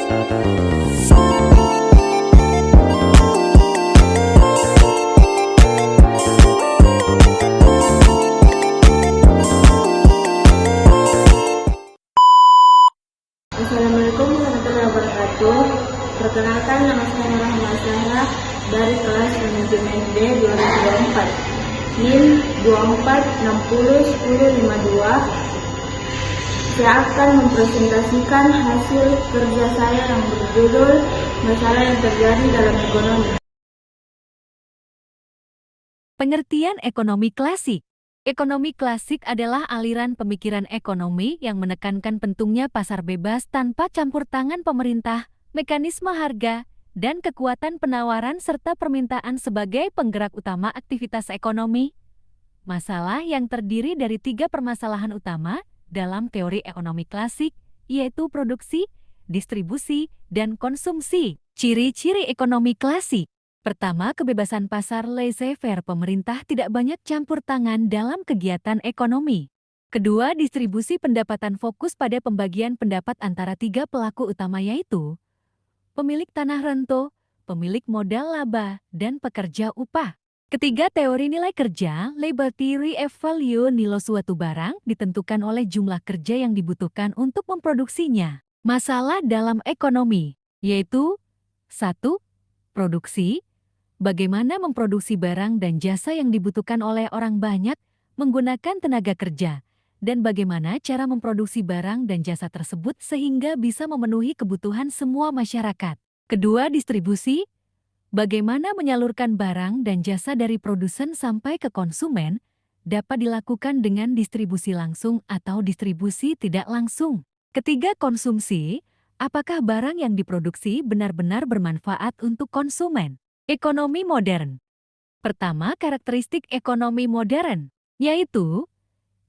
Assalamualaikum warahmatullahi wabarakatuh. Perkenalkan, nama saya Rahma Zahra dari kelas manajemen B 2024. NIM 24601052. Saya akan mempresentasikan hasil kerja saya yang berjudul Masalah yang terjadi dalam ekonomi. Pengertian ekonomi klasik. Ekonomi klasik adalah aliran pemikiran ekonomi yang menekankan pentingnya pasar bebas tanpa campur tangan pemerintah, mekanisme harga, dan kekuatan penawaran serta permintaan sebagai penggerak utama aktivitas ekonomi. Masalah yang terdiri dari 3 permasalahan utama dalam teori ekonomi klasik, yaitu produksi, distribusi, dan konsumsi. Ciri-ciri ekonomi klasik. Pertama, kebebasan pasar laissez-faire, pemerintah tidak banyak campur tangan dalam kegiatan ekonomi. Kedua, distribusi pendapatan fokus pada pembagian pendapat antara 3 pelaku utama yaitu pemilik tanah rento, pemilik modal laba, dan pekerja upah. Ketiga, teori nilai kerja, labor theory of value, nilai suatu barang ditentukan oleh jumlah kerja yang dibutuhkan untuk memproduksinya. Masalah dalam ekonomi, yaitu 1. Produksi. Bagaimana memproduksi barang dan jasa yang dibutuhkan oleh orang banyak menggunakan tenaga kerja, dan bagaimana cara memproduksi barang dan jasa tersebut sehingga bisa memenuhi kebutuhan semua masyarakat. Kedua, distribusi. Bagaimana menyalurkan barang dan jasa dari produsen sampai ke konsumen dapat dilakukan dengan distribusi langsung atau distribusi tidak langsung. Ketiga, konsumsi. Apakah barang yang diproduksi benar-benar bermanfaat untuk konsumen? Ekonomi modern. Pertama, karakteristik ekonomi modern, yaitu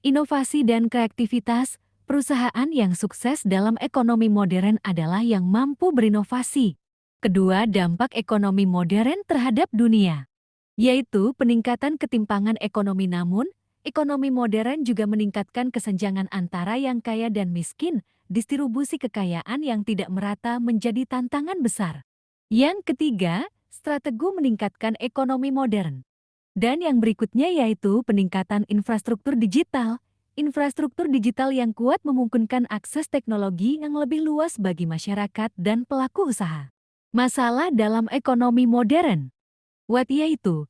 inovasi dan kreativitas. Perusahaan yang sukses dalam ekonomi modern adalah yang mampu berinovasi. Kedua, dampak ekonomi modern terhadap dunia, yaitu peningkatan ketimpangan ekonomi. Namun, ekonomi modern juga meningkatkan kesenjangan antara yang kaya dan miskin. Distribusi kekayaan yang tidak merata menjadi tantangan besar. Yang ketiga, strategi meningkatkan ekonomi modern. Dan yang berikutnya yaitu peningkatan infrastruktur digital. Infrastruktur digital yang kuat memungkinkan akses teknologi yang lebih luas bagi masyarakat dan pelaku usaha. Masalah dalam ekonomi modern. What yaitu?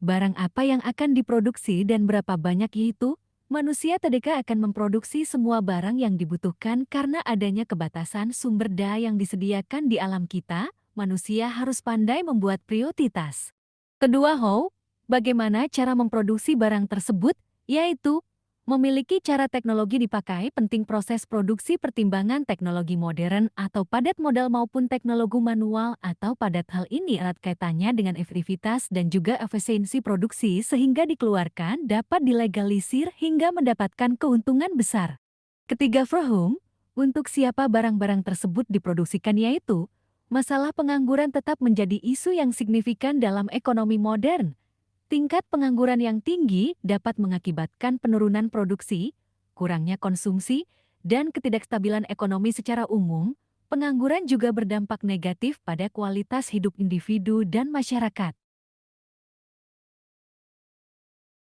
Barang apa yang akan diproduksi dan berapa banyak yaitu? Manusia tidak akan memproduksi semua barang yang dibutuhkan karena adanya kebatasan sumber daya yang disediakan di alam kita. Manusia harus pandai membuat prioritas. Kedua, how? Bagaimana cara memproduksi barang tersebut? Yaitu, memiliki cara teknologi dipakai penting proses produksi pertimbangan teknologi modern atau padat modal maupun teknologi manual atau padat. Hal ini erat kaitannya dengan efektivitas dan juga efisiensi produksi sehingga dikeluarkan dapat dilegalisir hingga mendapatkan keuntungan besar. Ketiga, for whom? Untuk siapa barang-barang tersebut diproduksikan yaitu, masalah pengangguran tetap menjadi isu yang signifikan dalam ekonomi modern. Tingkat pengangguran yang tinggi dapat mengakibatkan penurunan produksi, kurangnya konsumsi, dan ketidakstabilan ekonomi secara umum. Pengangguran juga berdampak negatif pada kualitas hidup individu dan masyarakat.